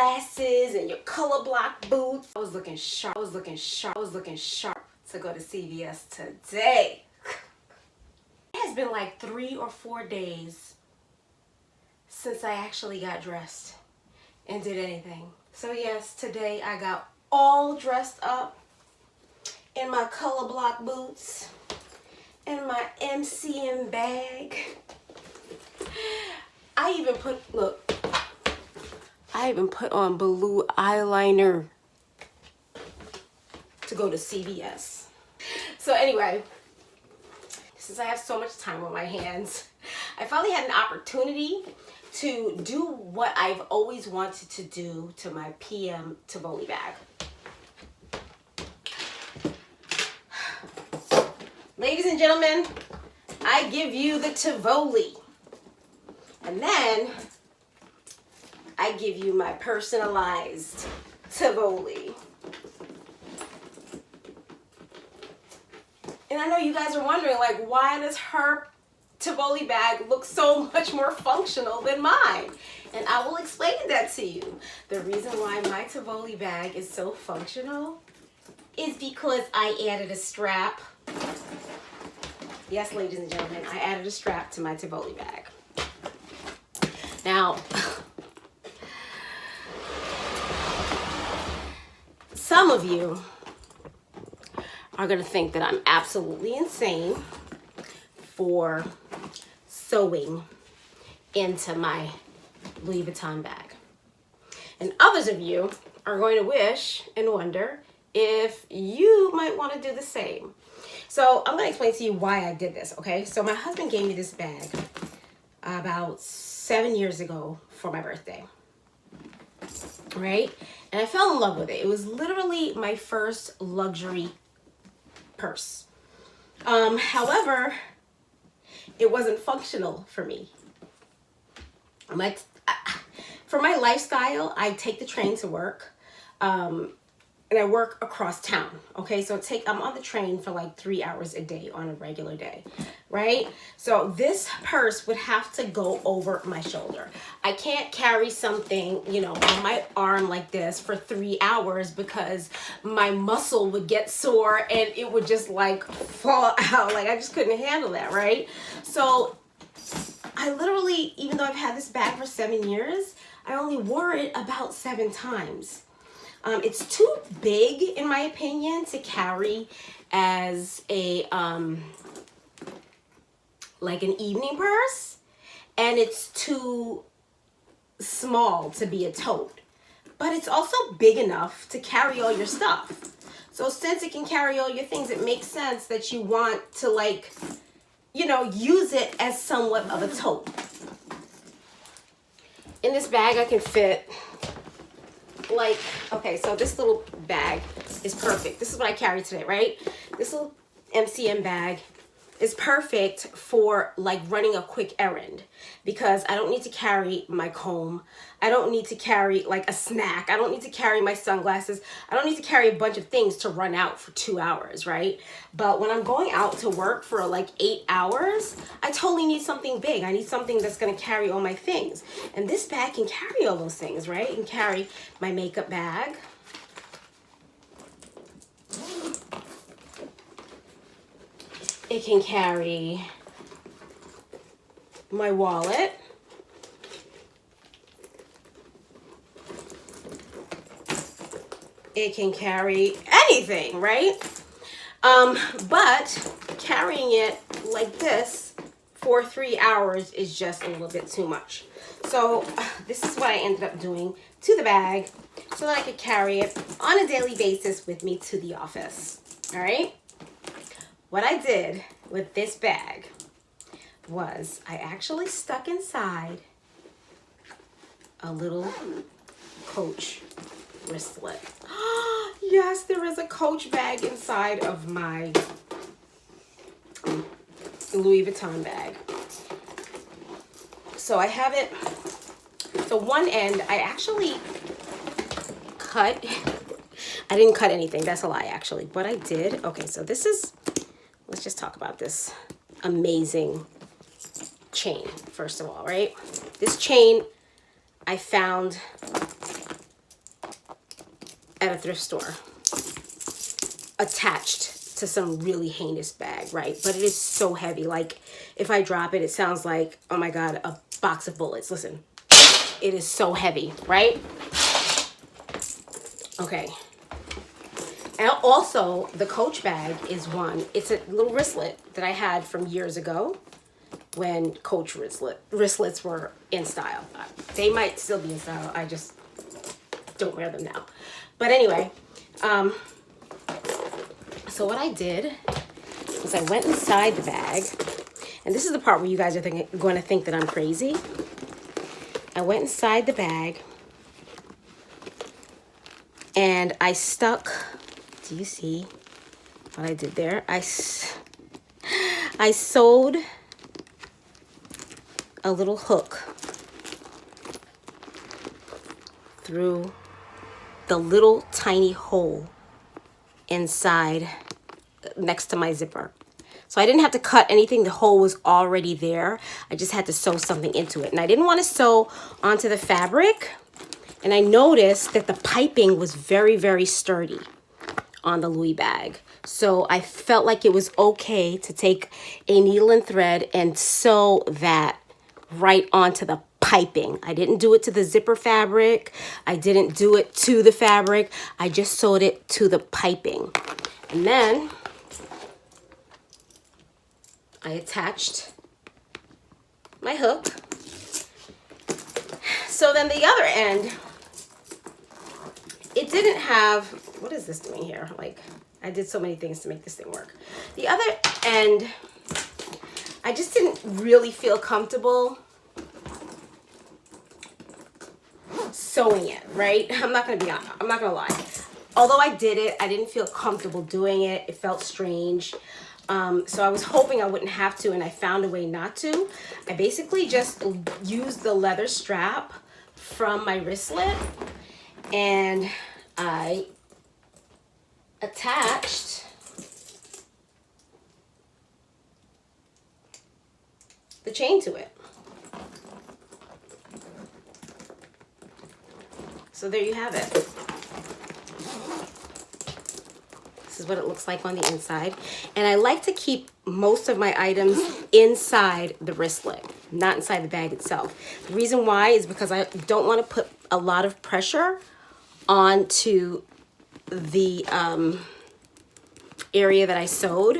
glasses and your color block boots. I was looking sharp. I was looking sharp. I was looking sharp to go to CVS today. It has been like 3 or 4 days since I actually got dressed and did anything. So yes, today I got all dressed up in my color block boots and my MCM bag. I even put on blue eyeliner to go to CVS. So anyway, since I have so much time on my hands, I finally had an opportunity to do what I've always wanted to do to my PM Tivoli bag. Ladies and gentlemen, I give you the Tivoli. And then I give you my personalized Tivoli. And I know you guys are wondering, like, why does her Tivoli bag look so much more functional than mine? And I will explain that to you. The reason why my Tivoli bag is so functional is because I added a strap. Yes, ladies and gentlemen, I added a strap to my Tivoli bag. Now, some of you are going to think that I'm absolutely insane for sewing into my Louis Vuitton bag. And others of you are going to wish and wonder if you might want to do the same. So I'm going to explain to you why I did this, okay? So my husband gave me this bag about 7 years ago for my birthday, right? And I fell in love with it. It was literally my first luxury purse. However, it wasn't functional for me. For my lifestyle, I take the train to work, and I work across town. Okay, so I'm on the train for like 3 hours a day on a regular day, right? So this purse would have to go over my shoulder. I can't carry something, on my arm like this for 3 hours because my muscle would get sore and it would just like fall out. Like I just couldn't handle that, right? So I literally, even though I've had this bag for 7 years, I only wore it about 7 times. It's too big, in my opinion, to carry as a like an evening purse, and it's too small to be a tote. But it's also big enough to carry all your stuff. So since it can carry all your things, it makes sense that you want to use it as somewhat of a tote. In this bag, I can fit okay, so this little bag is perfect. This is what I carry today, right? This little MCM bag is perfect for like running a quick errand because I don't need to carry my comb. I don't need to carry like a snack. I don't need to carry my sunglasses. I don't need to carry a bunch of things to run out for 2 hours, right? But when I'm going out to work for like 8 hours, I totally need something big. I need something that's gonna carry all my things. And this bag can carry all those things, right? It can carry my makeup bag. It can carry my wallet. It can carry anything, right? But carrying it like this for 3 hours is just a little bit too much. So this is what I ended up doing to the bag so that I could carry it on a daily basis with me to the office, all right? What I did with this bag was I actually stuck inside a little Coach wristlet. Yes, there is a Coach bag inside of my Louis Vuitton bag. So I have it, so one end I actually cut. I didn't cut anything, that's a lie actually. What I did, okay, so this is, let's just talk about this amazing chain first of all, right? This chain I found at a thrift store attached to some really heinous bag, right? But it is so heavy. Like, if I drop it, it sounds like, oh my God, a box of bullets. Listen, it is so heavy, right? Okay. And also, the Coach bag is one. It's a little wristlet that I had from years ago when Coach wristlets were in style. They might still be in style. I just don't wear them now. But anyway, so what I did was I went inside the bag, and this is the part where you guys are going to think that I'm crazy. I went inside the bag and I stuck, do you see what I did there? I sewed a little hook through the little tiny hole inside next to my zipper. So I didn't have to cut anything. The hole was already there. I just had to sew something into it. And I didn't want to sew onto the fabric. And I noticed that the piping was very, very sturdy on the Louis bag. So I felt like it was okay to take a needle and thread and sew that right onto the piping. I didn't do it to the zipper fabric. I didn't do it to the fabric. I just sewed it to the piping. And then I attached my hook. So then the other end, it didn't have, what is this doing here? Like, I did so many things to make this thing work. The other end, I just didn't really feel comfortable sewing it, right? I'm not gonna lie. Although I did it, I didn't feel comfortable doing it. It felt strange. So I was hoping I wouldn't have to, and I found a way not to. I basically just used the leather strap from my wristlet, and I attached the chain to it. So there you have it. This is what it looks like on the inside. And I like to keep most of my items inside the wristlet, not inside the bag itself. The reason why is because I don't want to put a lot of pressure onto the area that I sewed.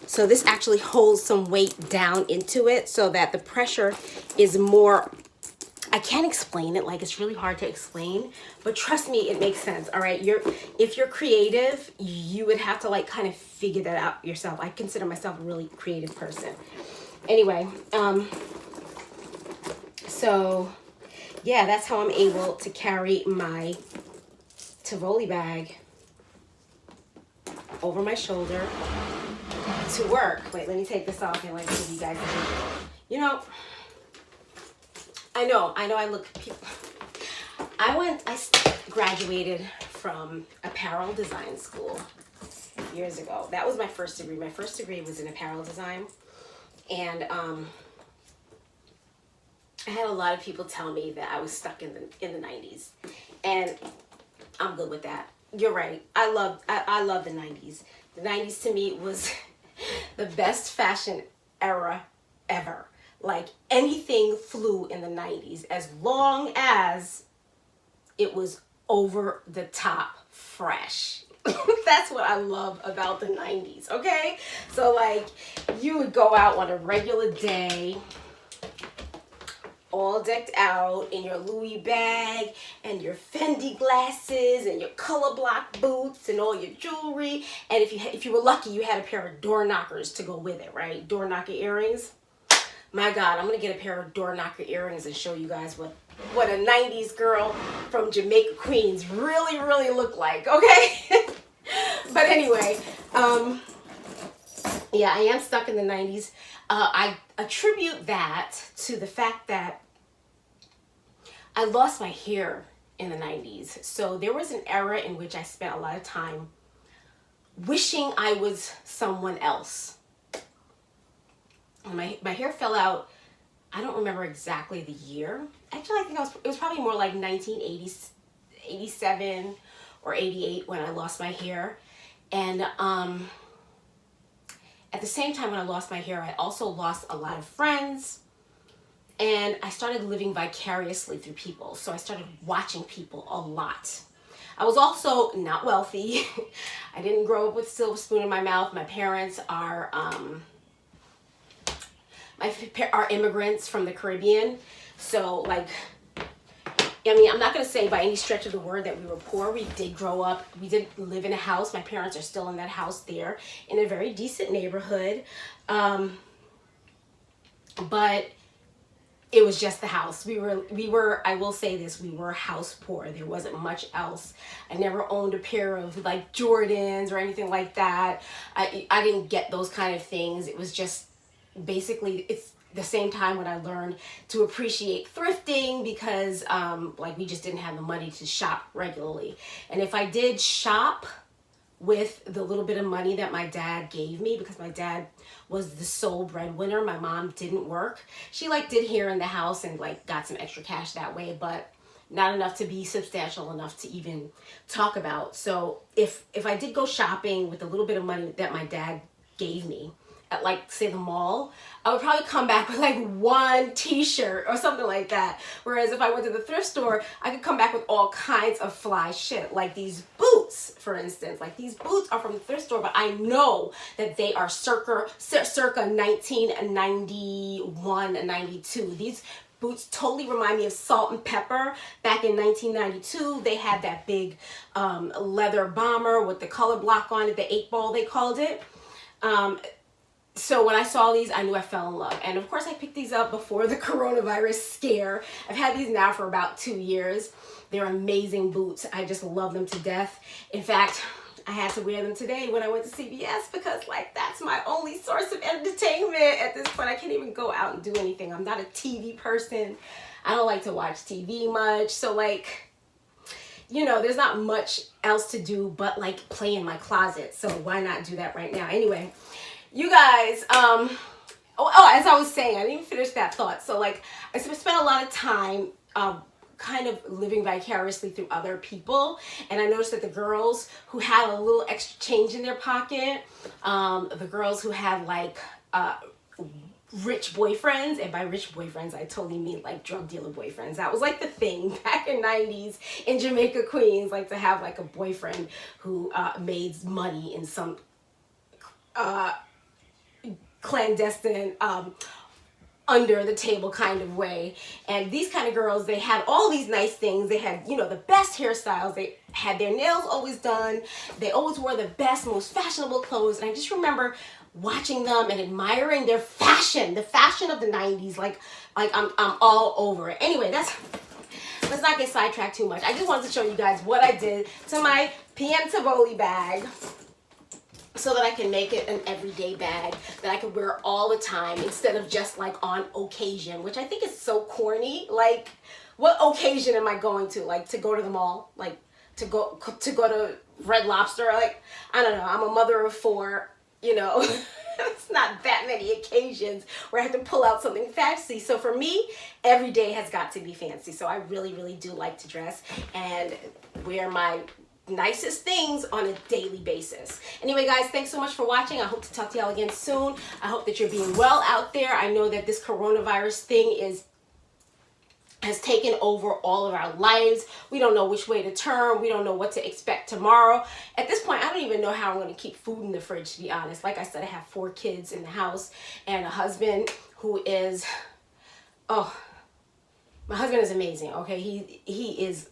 So this actually holds some weight down into it so that the pressure is more, I can't explain it, like it's really hard to explain, but trust me, it makes sense. All right, if you're creative, you would have to like kind of figure that out yourself. I consider myself a really creative person. Anyway, so yeah, that's how I'm able to carry my Tivoli bag over my shoulder to work. Wait, let me take this off and like give you guys a visual. You know, I know I look, I graduated from apparel design school years ago. That was my first degree. My first degree was in apparel design. And I had a lot of people tell me that I was stuck in the 90s. And I'm good with that. You're right. I love the 90s. The 90s to me was the best fashion era ever. Like anything flew in the 90s as long as it was over the top fresh. That's what I love about the 90s, okay? So like you would go out on a regular day all decked out in your Louis bag and your Fendi glasses and your color block boots and all your jewelry. And if you were lucky, you had a pair of door knockers to go with it, right? Door knocker earrings. My God, I'm going to get a pair of door knocker earrings and show you guys what a 90s girl from Jamaica Queens really looked like, okay? But anyway, yeah, I am stuck in the 90s. I attribute that to the fact that I lost my hair in the 90s. So there was an era in which I spent a lot of time wishing I was someone else. My hair fell out, I don't remember exactly the year. Actually, I think it was probably more like 1988, 87 or 88 when I lost my hair. And at the same time when I lost my hair, I also lost a lot of friends. And I started living vicariously through people. So I started watching people a lot. I was also not wealthy. I didn't grow up with a silver spoon in my mouth. My parents are immigrants from the Caribbean. So like, I mean, I'm not going to say by any stretch of the word that we were poor. We did grow up. We did live in a house. My parents are still in that house there in a very decent neighborhood. But it was just the house. We were, I will say this, we were house poor. There wasn't much else. I never owned a pair of like Jordans or anything like that. I didn't get those kind of things. It was just basically, it's the same time when I learned to appreciate thrifting because like we just didn't have the money to shop regularly. And if I did shop with the little bit of money that my dad gave me, because my dad was the sole breadwinner, my mom didn't work. She like did here in the house and like got some extra cash that way, but not enough to be substantial enough to even talk about. So if I did go shopping with the little bit of money that my dad gave me at like say the mall, I would probably come back with like one t-shirt or something like that. Whereas if I went to the thrift store, I could come back with all kinds of fly shit, like these boots, for instance. Like these boots are from the thrift store, but I know that they are circa 1991 and 92. These boots totally remind me of Salt and Pepper. Back in 1992, they had that big leather bomber with the color block on it, the 8-ball they called it. So when I saw these, I knew I fell in love. And of course I picked these up before the coronavirus scare. I've had these now for about 2 years. They're amazing boots. I just love them to death. In fact, I had to wear them today when I went to CVS because like that's my only source of entertainment at this point. I can't even go out and do anything. I'm not a TV person. I don't like to watch TV much. So like, you know, there's not much else to do but like play in my closet. So why not do that right now? Anyway, you guys, as I was saying, I didn't even finish that thought. So like, I spent a lot of time kind of living vicariously through other people. And I noticed that the girls who had a little extra change in their pocket, the girls who had like rich boyfriends, and by rich boyfriends, I totally mean like drug dealer boyfriends. That was like the thing back in 90s in Jamaica Queens, like to have like a boyfriend who made money in some clandestine under the table kind of way. And these kind of girls, they had all these nice things. They had, you know, the best hairstyles. They had their nails always done. They always wore the best, most fashionable clothes. And I just remember watching them and admiring their fashion, the fashion of the 90s. Like I'm all over it. Anyway, let's not get sidetracked too much. I just wanted to show you guys what I did to my PM Tivoli bag, so that I can make it an everyday bag that I can wear all the time instead of just like on occasion, which I think is so corny. Like, what occasion am I going to? Like to go to the mall? Like to go to Red Lobster? Like, I don't know. I'm a mother of 4, you know. It's not that many occasions where I have to pull out something fancy. So for me, every day has got to be fancy. So I really, really do like to dress and wear my nicest things on a daily basis. Anyway, guys, thanks so much for watching. I hope to talk to y'all again soon. I hope that you're being well out there. I know that this coronavirus thing has taken over all of our lives. We don't know which way to turn. We don't know what to expect tomorrow. At this point, I don't even know how I'm going to keep food in the fridge, to be honest. Like I said, I have 4 kids in the house and a husband who is, my husband is amazing, okay? He is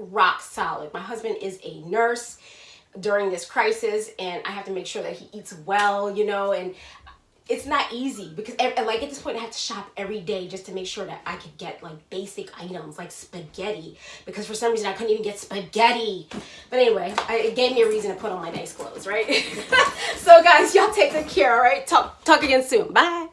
rock solid. My husband is a nurse during this crisis, and I have to make sure that he eats well, you know, and it's not easy because like at this point I have to shop every day just to make sure that I could get like basic items like spaghetti, because for some reason I couldn't even get spaghetti. But anyway, it gave me a reason to put on my nice clothes, right? So guys, y'all take good care, all right? Talk again soon. Bye.